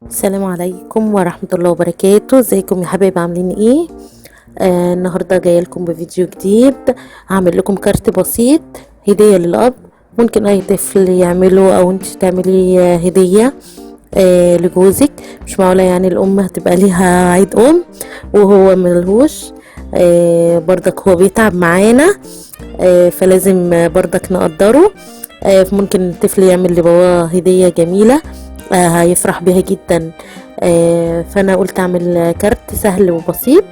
السلام عليكم ورحمة الله وبركاته. ازيكم يا حبايب؟ عاملين ايه؟ النهاردة جاية لكم بفيديو جديد. هعمل لكم كارت بسيط هدية للأب. ممكن اي طفل يعمله او انت تعملي هدية لجوزك. مش معقولة يعني الام هتبقى ليها عيد ام وهو ملهوش. برضك هو بيتعب معانا، فلازم برضك نقدره. ممكن الطفل يعمل لباباه هدية جميلة، هيفرح بيها جدا. فانا قلت اعمل كارت سهل وبسيط،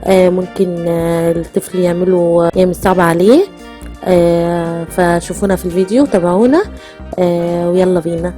ممكن الطفل يعمله يعمل صعب عليه. فشوفونا في الفيديو، تابعونا، ويلا بينا.